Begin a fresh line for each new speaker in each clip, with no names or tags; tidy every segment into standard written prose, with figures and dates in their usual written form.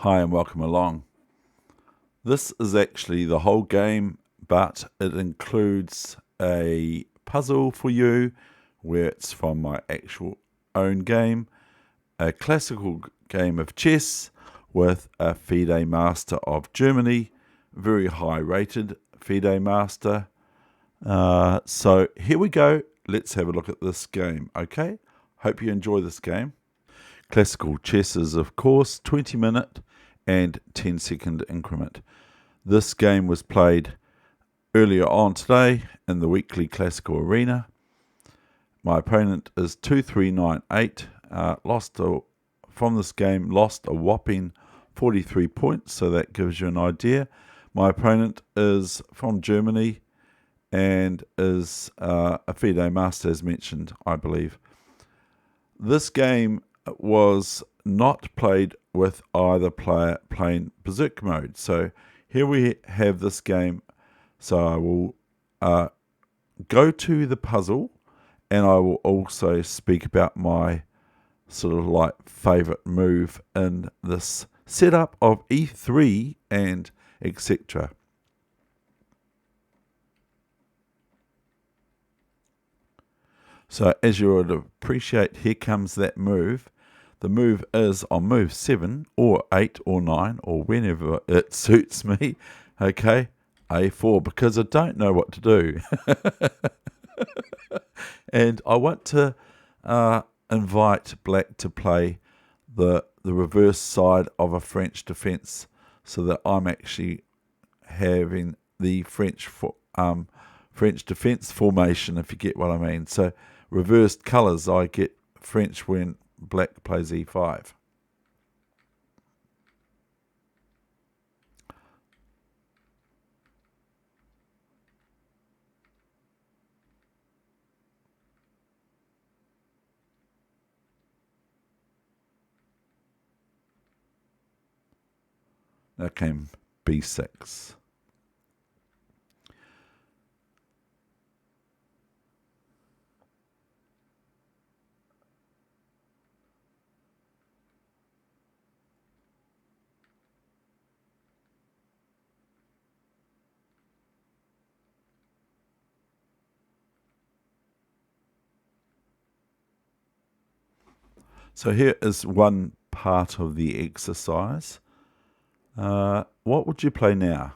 Hi and welcome along. This is actually the whole game, but it includes a puzzle for you where it's from my actual own game, a classical game of chess with a Fide Master of Germany, very high rated Fide Master. So here we go. Let's have a look at this game, okay? Hope you enjoy this game. Classical chess is, of course, 20-minute and 10-second increment. This game was played earlier on today in the weekly classical arena. My opponent is 2398. From this game, lost a whopping 43 points, so that gives you an idea. My opponent is from Germany and is a Fide Master, as mentioned, I believe. This game was not played with either player playing Berserk mode. So here we have this game. So I will go to the puzzle, and I will also speak about my sort of like favorite move in this setup of E3 and etc. So as you would appreciate, here comes that move. The move is on move 7 or 8 or 9 or whenever it suits me. Okay, A4, because I don't know what to do. And I want to invite black to play the reverse side of a French defense so that I'm actually having the French defense formation, if you get what I mean. So reversed colors, I get French when black plays E5. Now came B6. So here is one part of the exercise. What would you play now?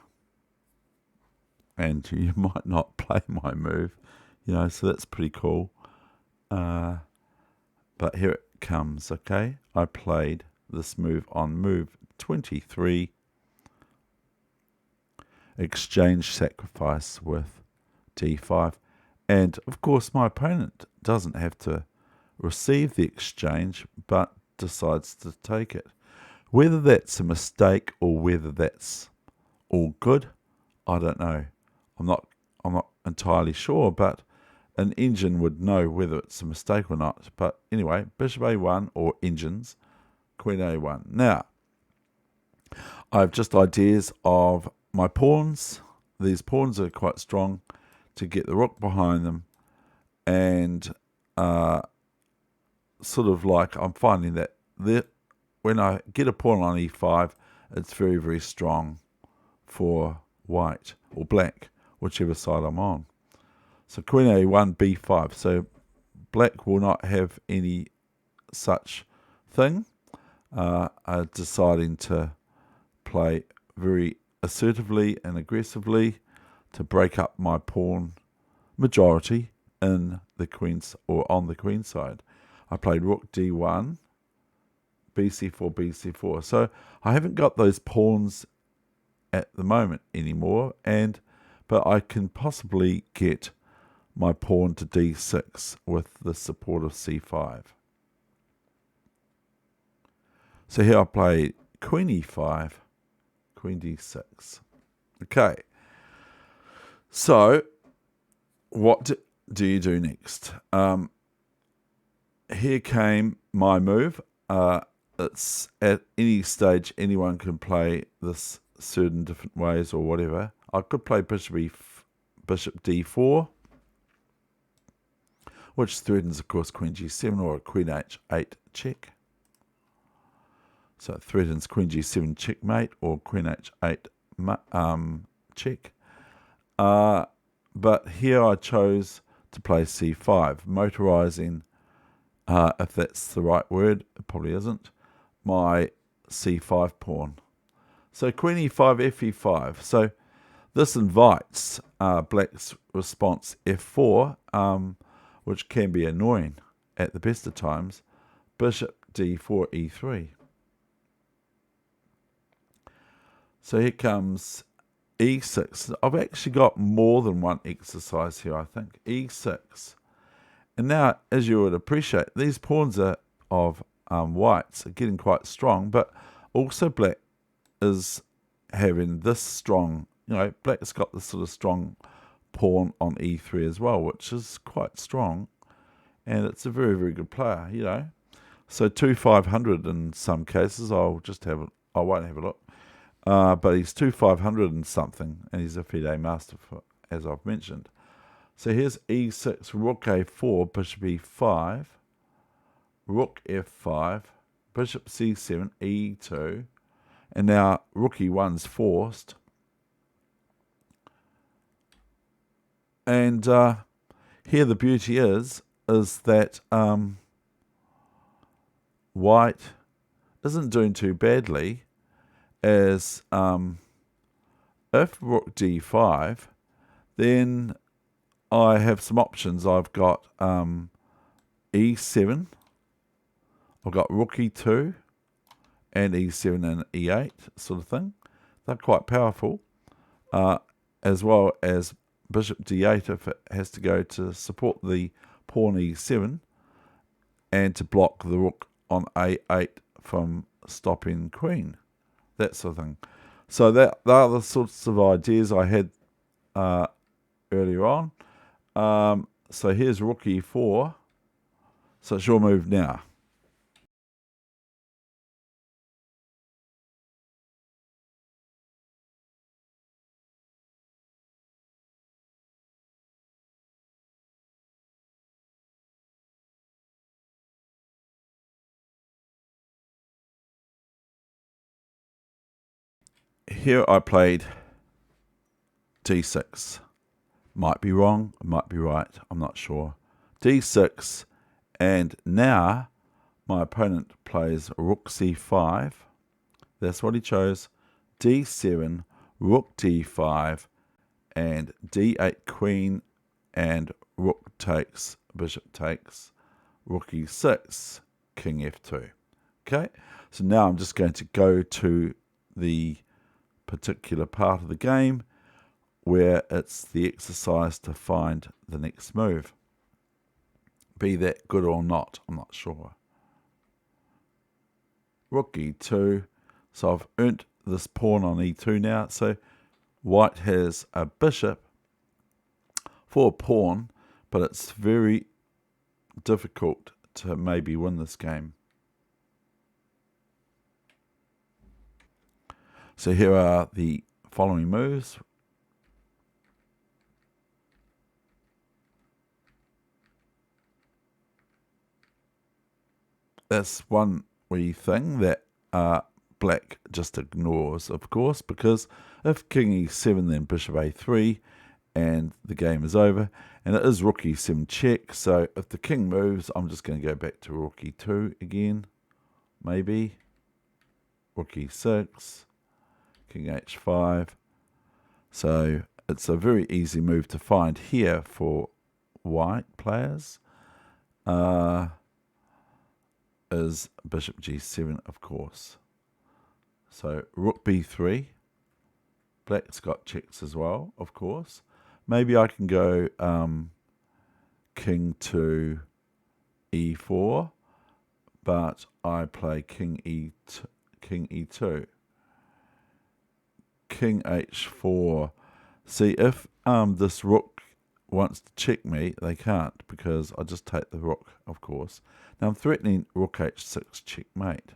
And you might not play my move, so that's pretty cool. But here it comes, okay? I played this move on move 23. Exchange sacrifice with D5. And, of course, my opponent doesn't have to receive the exchange, but decides to take it. Whether that's a mistake or whether that's all good, I don't know. I'm not entirely sure, but an engine would know whether it's a mistake or not. But anyway, bishop A1 or engines, queen A1. Now, I have just ideas of my pawns. These pawns are quite strong to get the rook behind them, and sort of like I'm finding that when I get a pawn on E5, it's very, very strong for white or black, whichever side I'm on. So queen A1, B5. So black will not have any such thing. Deciding to play very assertively and aggressively to break up my pawn majority in the queen's or on the queen side. I played rook D1, BC4, BC4. So I haven't got those pawns at the moment anymore, but I can possibly get my pawn to D6 with the support of C5. So here I play queen E5, queen D6. Okay. So what do you do next? Here came my move. It's at any stage anyone can play this certain different ways or whatever. I could play bishop D4, which threatens, of course, queen G7 or a queen H8 check. So it threatens queen g7 checkmate or queen h8 check. But here I chose to play c5, motorizing, if that's the right word, it probably isn't, my c5 pawn. So queen e5, fe5. So this invites black's response f4, which can be annoying at the best of times. Bishop d4, e3. So here comes e6. I've actually got more than one exercise here, I think. e6. And now, as you would appreciate, these pawns of whites are getting quite strong, but also black is having this strong, black's got this sort of strong pawn on e3 as well, which is quite strong, and it's a very, very good player, So 2-500 in some cases. I won't have a look. But he's 2-500 and something, and he's a Fide Master, as I've mentioned. So here's e6, rook a4, bishop e5, rook f5, bishop c7, e2, and now rook e1's forced. And here the beauty is that white isn't doing too badly, as if rook d5, then I have some options. I've got e7, I've got rook e2, and e7 and e8 sort of thing. They're quite powerful, as well as bishop d8 if it has to go to support the pawn e7 and to block the rook on a8 from stopping queen, that sort of thing. So they are the sorts of ideas I had earlier on. So here's rook e4. So it's your move now. Here I played d6. Might be wrong, might be right, I'm not sure. d6, and now my opponent plays rook c5. That's what he chose. d7, rook d5, and d8 queen, and rook takes, bishop takes, rook e6, king f2. Okay, so now I'm just going to go to the particular part of the game where it's the exercise to find the next move. Be that good or not, I'm not sure. Rook e2. So I've earned this pawn on e2 now. So white has a bishop for a pawn, but it's very difficult to maybe win this game. So here are the following moves. That's one wee thing that black just ignores, of course, because if king e7, then bishop a3, and the game is over. And it is rook e7 check, so if the king moves, I'm just going to go back to rook e2 again, maybe. Rook e6, king h5. So it's a very easy move to find here for white players. Is bishop g7, of course. So rook b3. Black's got checks as well, of course. Maybe I can go king to e4, but I play king e2. King h4. See, if this rook wants to check me, they can't, because I just take the rook, of course. Now I'm threatening rook h6 checkmate.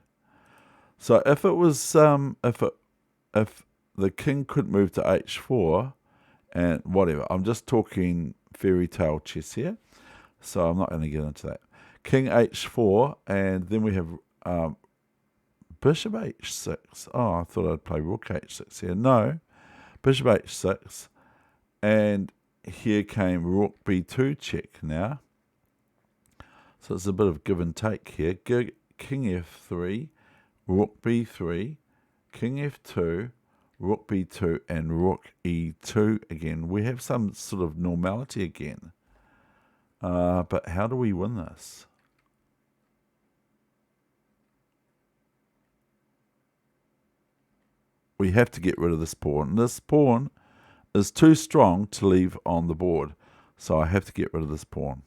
So if it was if the king could move to h4 and whatever, I'm just talking fairy tale chess here, so I'm not going to get into that. King h4, and then we have bishop h6. Oh, I thought I'd play rook h6 here. No, bishop h6. And here came rook b2 check now. So it's a bit of give and take here. King f3, rook b3, king f2, rook b2, and rook e2 again. We have some sort of normality again. But how do we win this? We have to get rid of this pawn. This pawn is too strong to leave on the board. So I have to get rid of this pawn.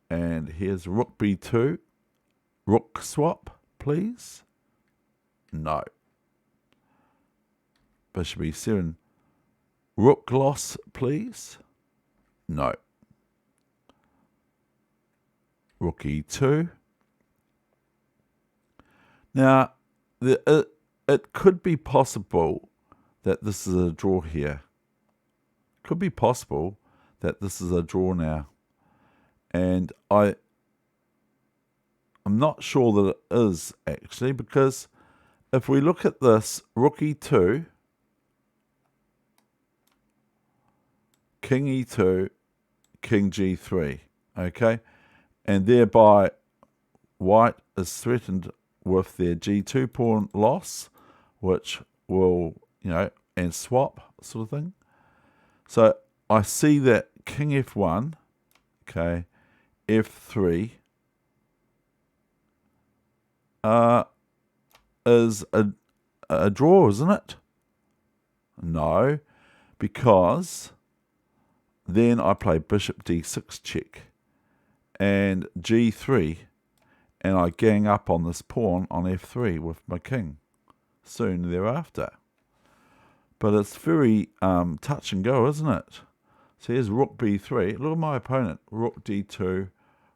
And here's rook b2. Rook swap, please. No. Bishop e7. Rook loss, please. No. Rook e2. Now, it could be possible that this is a draw here. Could be possible that this is a draw now. And I'm not sure that it is, actually, because if we look at this, rook e2, king e2, king g3, okay? And thereby, white is threatened with their g2 pawn loss, which will, and swap sort of thing. So I see that king f1, okay, f3 is a draw, isn't it? No, because then I play bishop d6 check and g3, and I gang up on this pawn on f3 with my king soon thereafter. But it's very touch and go, isn't it? So here's rook b3. Look at my opponent. Rook d2,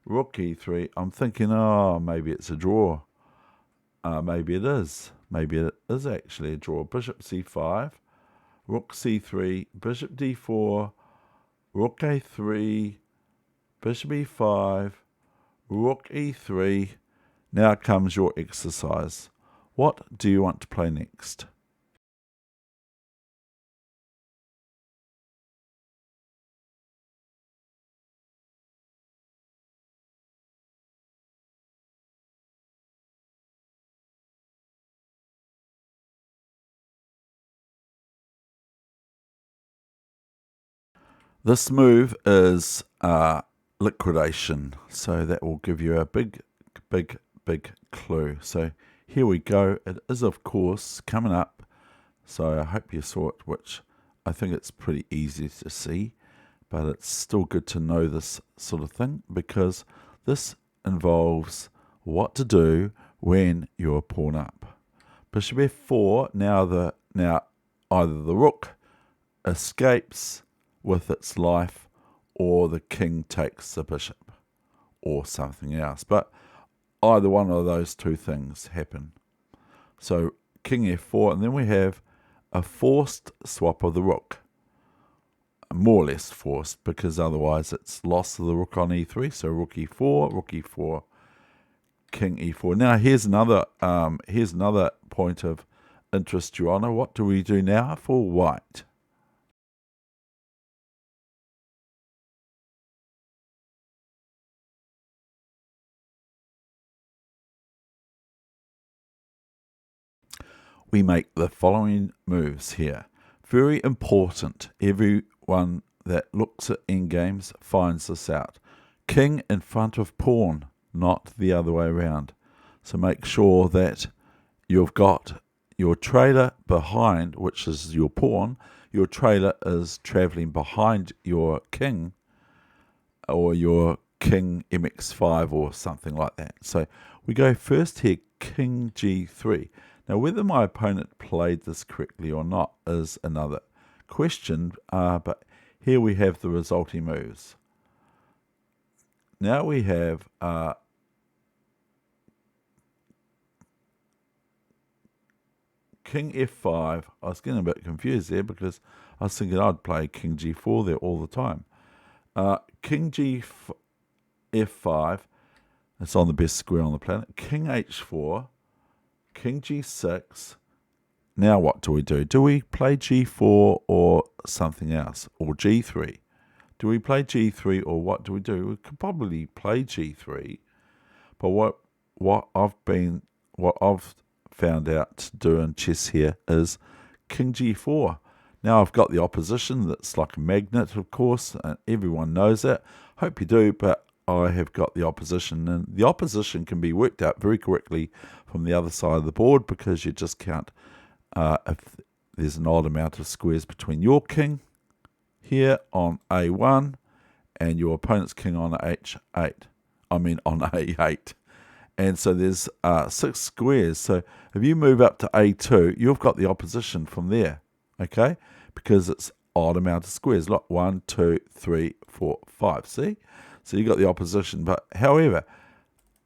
rook e3. I'm thinking, oh, maybe it's a draw. Maybe it is. Maybe it is actually a draw. Bishop c5, rook c3, bishop d4, rook a3, bishop e5, rook e3. Now comes your exercise. What do you want to play next? This move is liquidation, so that will give you a big clue. So here we go. It is, of course, coming up. So I hope you saw it, which I think it's pretty easy to see, but it's still good to know this sort of thing because this involves what to do when you're pawn up. Bishop f4. Now either the rook escapes with its life, or the king takes the bishop, or something else. But either one of those two things happen. So king f4, and then we have a forced swap of the rook. More or less forced, because otherwise it's loss of the rook on e3. So rook e4, king e4. Now here's another point of interest, Your Honour. What do we do now for white? We make the following moves here. Very important. Everyone that looks at endgames finds this out. King in front of pawn, not the other way around. So make sure that you've got your trailer behind, which is your pawn. Your trailer is traveling behind your king, or your king mx5 or something like that. So we go first here, king g3. Now, whether my opponent played this correctly or not is another question, but here we have the resulting moves. Now we have king f5. I was getting a bit confused there because I was thinking I'd play king g4 there all the time. King f5. It's on the best square on the planet. King h4, king g6. Now what do we do? Do we play g4 or something else? Or g3? Do we play g3 or what do we do? We could probably play g3. But what I've found out to do in chess here is king g4. Now I've got the opposition that's like a magnet, of course, and everyone knows that. Hope you do, but I have got the opposition, and the opposition can be worked out very quickly from the other side of the board because you just count if there's an odd amount of squares between your king here on A1 and your opponent's king on H8. On A8. And so there's 6 squares. So if you move up to A2, you've got the opposition from there, okay? Because it's odd amount of squares. Look, 1, 2, 3, 4, 5. See? So you got the opposition. But however,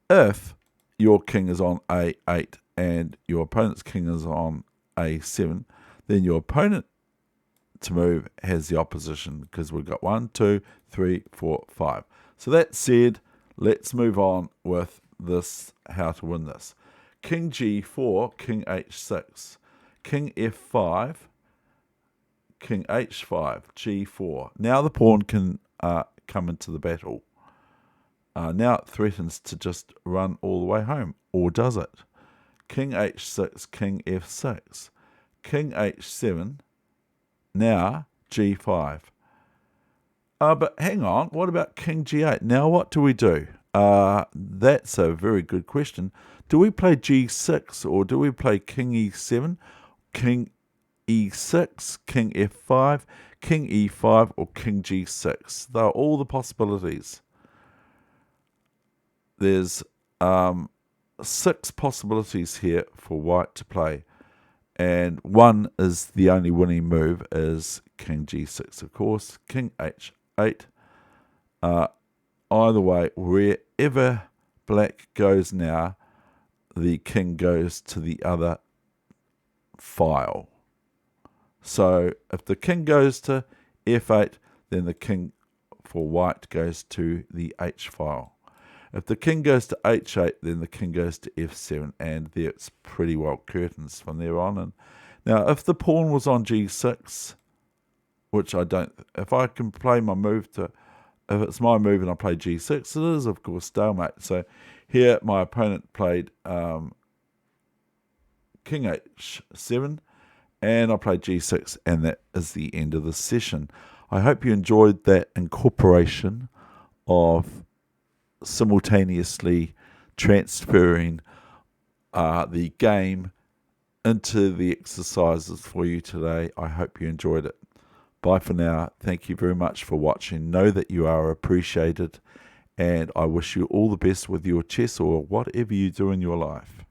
if your king is on A8 and your opponent's king is on A7, then your opponent to move has the opposition because we've got 1, 2, 3, 4, 5. So that said, let's move on with this, how to win this. King g4, king h6, king f5, king h5, g4. Now the pawn can come into the battle. Now it threatens to just run all the way home, or does it? King h6, king f6, king h7, now g5. But hang on, what about king g8? Now what do we do? That's a very good question. Do we play g6 or do we play king e7, king e6, king f5, king e5, or king g6? They're all the possibilities. There's 6 possibilities here for white to play. And one is the only winning move is king g6, of course. King h8. Either way, wherever black goes now, the king goes to the other file. So if the king goes to f8, then the king for white goes to the h file. If the king goes to h8, then the king goes to f7, and there it's pretty well curtains from there on. And now, if the pawn was on g6, which I don't, if I can play my move to, if it's my move and I play g6, it is, of course, stalemate. So here my opponent played king h7, and I played g6, and that is the end of the session. I hope you enjoyed that incorporation of simultaneously transferring the game into the exercises for you today. I hope you enjoyed it. Bye for now. Thank you very much for watching. Know that you are appreciated, and I wish you all the best with your chess or whatever you do in your life.